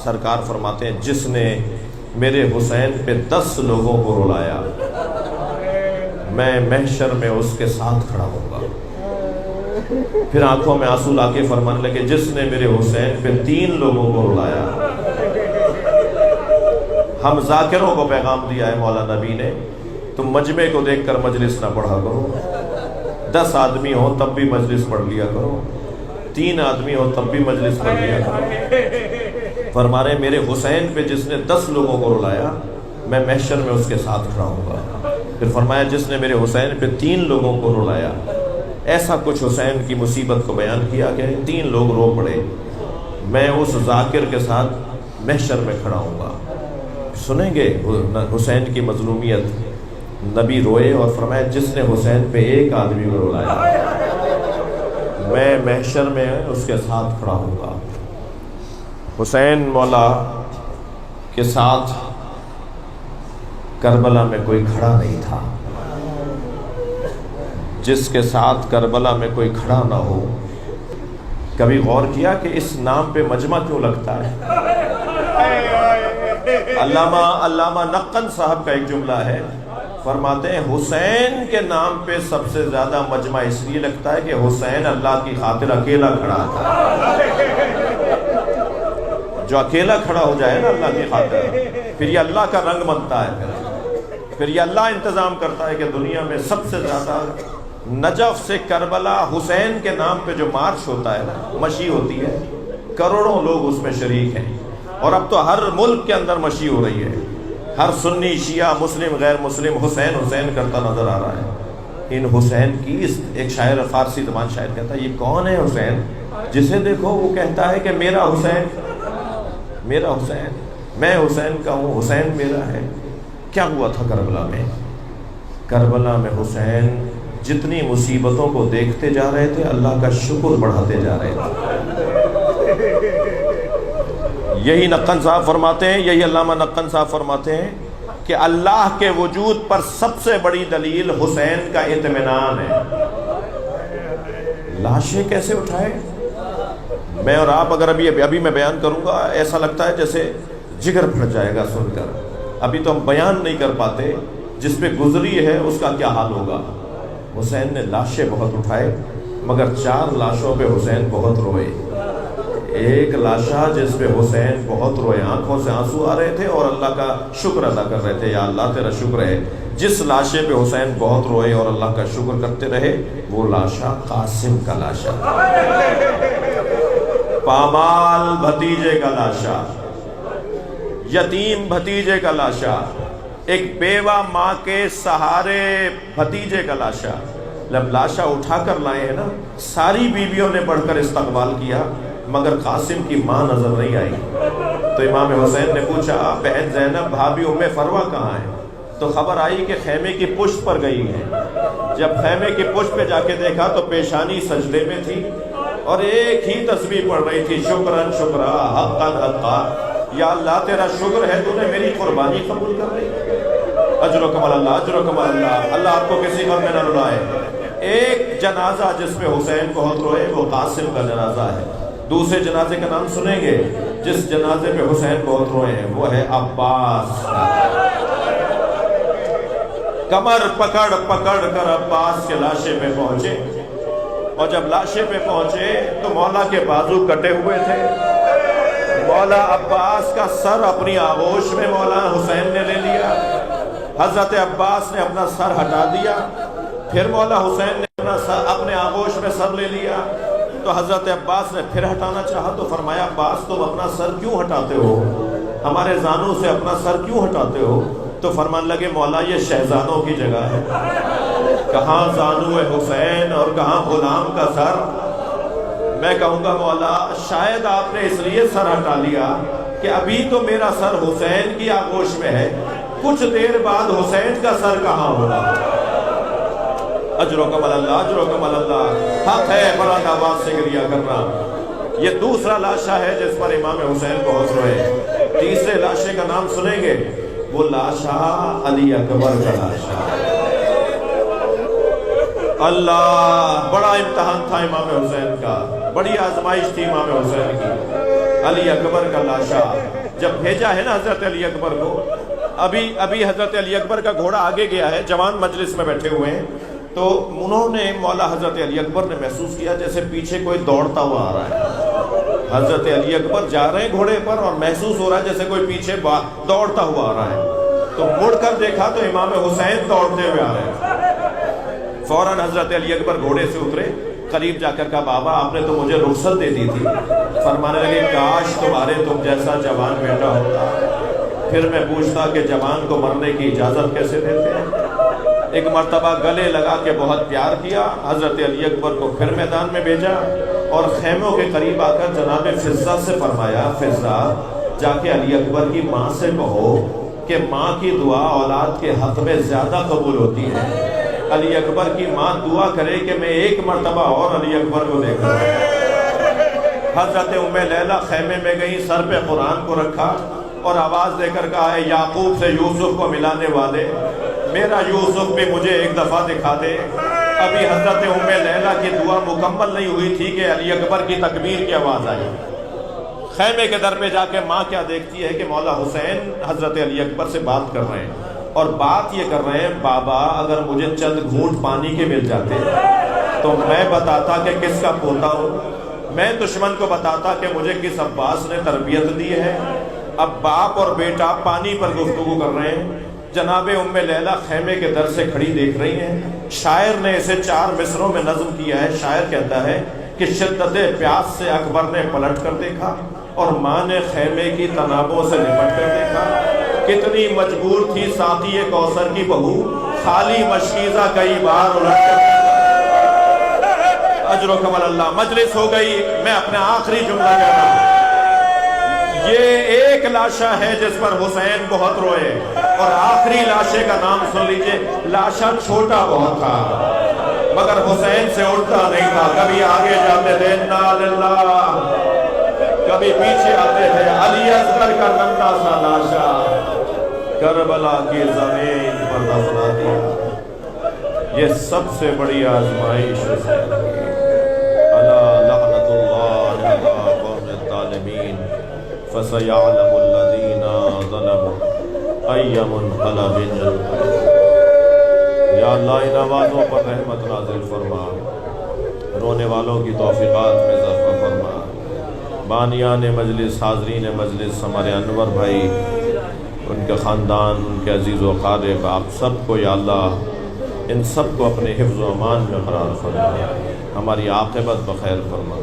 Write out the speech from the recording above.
سرکار فرماتے ہیں جس نے میرے حسین پہ 10 لوگوں کو رلایا میں محشر میں اس کے ساتھ کھڑا ہوں گا۔ پھر آنکھوں میں آنسو لا کے فرمانے لگے جس نے میرے حسین پہ 3 لوگوں کو رلایا۔ ہم ذاکروں کو پیغام دیا ہے مولا نبی نے، تم مجمع کو دیکھ کر مجلس نہ پڑھا کرو، 10 آدمی ہو تب بھی مجلس پڑھ لیا کرو، 3 آدمی ہو تب بھی مجلس پڑھ لیا کرو۔ فرما رہے میرے حسین پہ جس نے 10 لوگوں کو رلایا میں محشر میں اس کے ساتھ کھڑا ہوں گا۔ پھر فرمایا جس نے میرے حسین پہ 3 لوگوں کو رلایا، ایسا کچھ حسین کی مصیبت کو بیان کیا کہ 3 لوگ رو پڑے، میں اس ذاکر کے ساتھ محشر میں کھڑا ہوں گا۔ سنیں گے حسین کی مظلومیت، نبی روئے اور فرمایا جس نے حسین پہ 1 آدمی کو رلایا میں محشر میں اس کے ساتھ کھڑا ہوں گا۔ حسین مولا کے ساتھ کربلا میں کوئی کھڑا نہیں تھا۔ جس کے ساتھ کربلا میں کوئی کھڑا نہ ہو، کبھی غور کیا کہ اس نام پہ مجمع کیوں لگتا ہے؟ علامہ نقن صاحب کا ایک جملہ ہے، فرماتے ہیں حسین کے نام پہ سب سے زیادہ مجمع اس لیے لگتا ہے کہ حسین اللہ کی خاطر اکیلا کھڑا تھا۔ جو اکیلا کھڑا ہو جائے نا اللہ کی خاطر، پھر یہ اللہ کا رنگ بنتا ہے، پھر یہ اللہ انتظام کرتا ہے کہ دنیا میں سب سے زیادہ نجف سے کربلا حسین کے نام پہ جو مارچ ہوتا ہے نا، مشی ہوتی ہے، کروڑوں لوگ اس میں شریک ہیں، اور اب تو ہر ملک کے اندر مشی ہو رہی ہے، ہر سنی شیعہ مسلم غیر مسلم حسین حسین کرتا نظر آ رہا ہے۔ ان حسین کی ایک شاعر فارسی زبان شاعر کہتا ہے یہ کون ہے حسین جسے دیکھو وہ کہتا ہے کہ میرا حسین میرا حسین، میں حسین کا ہوں، حسین میرا ہے۔ کیا ہوا تھا کربلا میں؟ کربلا میں حسین جتنی مصیبتوں کو دیکھتے جا رہے تھے اللہ کا شکر بڑھاتے جا رہے تھے۔ یہی نقن صاحب فرماتے ہیں، یہی علامہ نقن صاحب فرماتے ہیں کہ اللہ کے وجود پر سب سے بڑی دلیل حسین کا اطمینان ہے۔ لاشیں کیسے اٹھائے؟ میں اور آپ اگر ابھی میں بیان کروں گا ایسا لگتا ہے جیسے جگر پھٹ جائے گا سن کر، ابھی تو ہم بیان نہیں کر پاتے، جس پہ گزری ہے اس کا کیا حال ہوگا۔ حسین نے لاشیں بہت اٹھائے مگر 4 لاشوں پہ حسین بہت روئے۔ ایک لاشا جس پہ حسین بہت روئے، آنکھوں سے آنسو آ رہے تھے اور اللہ کا شکر ادا کر رہے تھے، یا اللہ تیرا شکر ہے۔ جس لاشے پہ حسین بہت روئے اور اللہ کا شکر کرتے رہے وہ لاشا قاسم کا لاشا، پامال بھتیجے کا لاشا، یتیم بھتیجے کا لاشا، ایک بیوہ ماں کے سہارے بھتیجے کا لاشا۔ جب لاشا اٹھا کر لائے ہیں نا، ساری بیویوں نے بڑھ کر استقبال کیا مگر قاسم کی ماں نظر نہیں آئی۔ تو امام حسین نے پوچھا بہن زینب بھابھی ام فروہ کہاں ہے؟ تو خبر آئی کہ خیمے کی پشت پر گئی ہے۔ جب خیمے کی پشت پہ جا کے دیکھا تو پیشانی سجدے میں تھی اور ایک ہی تسبیح پڑھ رہی تھی، شکرن شکرا حقا حقا، یا اللہ تیرا شکر ہے تو نے میری قربانی قبول کر لی۔ اجرکم اللہ، اجرکم اللہ، اللہ آپ کو کسی غم میں نہ رلائے۔ ایک جنازہ جس پہ حسین بہت روئے وہ قاسم کا جنازہ ہے۔ دوسرے جنازے کا نام سنیں گے جس جنازے پہ حسین بہت روئے ہیں، وہ ہے عباس۔ کمر پکڑ پکڑ کر عباس کے لاشے پہ پہنچے، اور جب لاشے پہ پہنچے تو مولا کے بازو کٹے ہوئے تھے۔ مولا عباس کا سر اپنی آغوش میں مولا حسین نے لے لیا، حضرت عباس نے اپنا سر ہٹا دیا، پھر مولا حسین نے اپنے آغوش میں سر لے لیا، تو حضرت عباس نے پھر ہٹانا چاہا تو فرمایا عباس تم اپنا سر کیوں ہٹاتے ہو، ہمارے زانوں سے اپنا سر کیوں ہٹاتے ہو؟ تو فرمان لگے مولا یہ شہزادوں کی جگہ ہے، کہاں زانو حسین اور کہاں غلام کا سر۔ میں کہوں گا مولا شاید آپ نے اس لیے سر ہٹا لیا کہ ابھی تو میرا سر حسین کی آغوش میں ہے، کچھ دیر بعد حسین کا سر کہاں ہوگا۔ اجرکم اللہ، اجرکم اللہ، حق ہے بلند آواز سے گریہ کرنا۔ یہ دوسرا لاشا ہے جس پر امام حسین بہت روئے۔ تیسرے لاشے کا نام سنیں گے، وہ لاشا علی اکبر کا لاشا۔ اللہ، بڑا امتحان تھا امام حسین کا، بڑی آزمائش تھی امام حسین کی۔ علی اکبر کا لاشا جب بھیجا ہے نا حضرت علی اکبر کو، ابھی حضرت علی اکبر کا گھوڑا آگے گیا ہے، جوان مجلس میں بیٹھے ہوئے ہیں، تو انہوں نے مولا حضرت علی اکبر نے محسوس کیا جیسے پیچھے کوئی دوڑتا ہوا آ رہا ہے۔ حضرت علی اکبر جا رہے ہیں گھوڑے پر اور محسوس ہو رہا ہے جیسے کوئی پیچھے دوڑتا ہوا آ رہا ہے، تو مڑ کر دیکھا تو امام حسین دوڑتے ہوئے آ رہے ہیں۔ فوراً حضرت علی اکبر گھوڑے سے اترے، قریب جا کر کہا بابا آپ نے تو مجھے رخصت دے دی تھی۔ فرمانے لگے کاش تمہارے تم جیسا جوان بیٹا ہوتا، پھر میں پوچھتا کہ جوان کو مرنے کی اجازت کیسے دیتے ہیں۔ ایک مرتبہ گلے لگا کے بہت پیار کیا، حضرت علی اکبر کو پھر میدان میں بھیجا اور خیموں کے قریب آ کر جناب فضہ سے فرمایا فضہ جا کے علی اکبر کی ماں سے کہو کہ ماں کی دعا اولاد کے حق میں زیادہ قبول ہوتی ہے۔ علی اکبر کی ماں دعا کرے کہ میں ایک مرتبہ اور علی اکبر کو دیکھا۔ حضرت ام لیلہ خیمے میں گئی، سر پہ قرآن کو رکھا اور آواز دے کر کہا ہے یعقوب سے یوسف کو ملانے والے، میرا یوسف بھی مجھے ایک دفعہ دکھا دے۔ ابھی حضرت ام لیلہ کی دعا مکمل نہیں ہوئی تھی کہ علی اکبر کی تکبیر کی آواز آئی۔ خیمے کے در پہ جا کے ماں کیا دیکھتی ہے کہ مولا حسین حضرت علی اکبر سے بات کر رہے ہیں، اور بات یہ کر رہے ہیں بابا اگر مجھے چند گھونٹ پانی کے مل جاتے تو میں بتاتا کہ کس کا پوتا ہوں، میں دشمن کو بتاتا کہ مجھے کس عباس نے تربیت دی ہے۔ اب باپ اور بیٹا پانی پر گفتگو کر رہے ہیں۔ جناب ام لیلہ خیمے کے در سے کھڑی دیکھ رہی ہیں۔ شاعر نے اسے 4 مصروں میں نظم کیا ہے۔ شاعر کہتا ہے کہ شدت پیاس سے اکبر نے پلٹ کر دیکھا اور ماں نے خیمے کی تنابوں سے لپٹ کر دیکھا۔ کتنی مجبور تھی ساقی کوثر کی بہو، خالی مشکیزہ کئی بار الٹ کر اجر و کمال اللہ۔ مجلس ہو گئی، میں اپنا آخری جملہ کہتا ہوں، یہ ایک لاشا ہے جس پر حسین بہت روئے، اور آخری لاشے کا نام سن لیجئے، لاشا چھوٹا بہت تھا مگر حسین سے اٹھتا نہیں تھا۔ کبھی آگے جاتے تھے انا للہ، کبھی پیچھے آتے تھے علی اصغر کا ننھا سا لاشا کربلا کی زمین پر دفنا دیا۔ یہ سب سے بڑی آزمائش حسین کی۔ الا لعنت اللہ علی قوم الظالمین فسيعلم الذين ظلموا أي منقلب ينقلبون۔ یا اللہ ان آوازوں پر رحمت نازل فرما، رونے والوں کی توفیقات میں اضافہ فرما۔ بانیان مجلس، حاضرین مجلس، ہمارے انور بھائی، ان کے خاندان، ان کے عزیز و قارب، آپ سب کو یا اللہ ان سب کو اپنے حفظ و امان میں قرار فرما، ہماری عاقبت بخیر فرما۔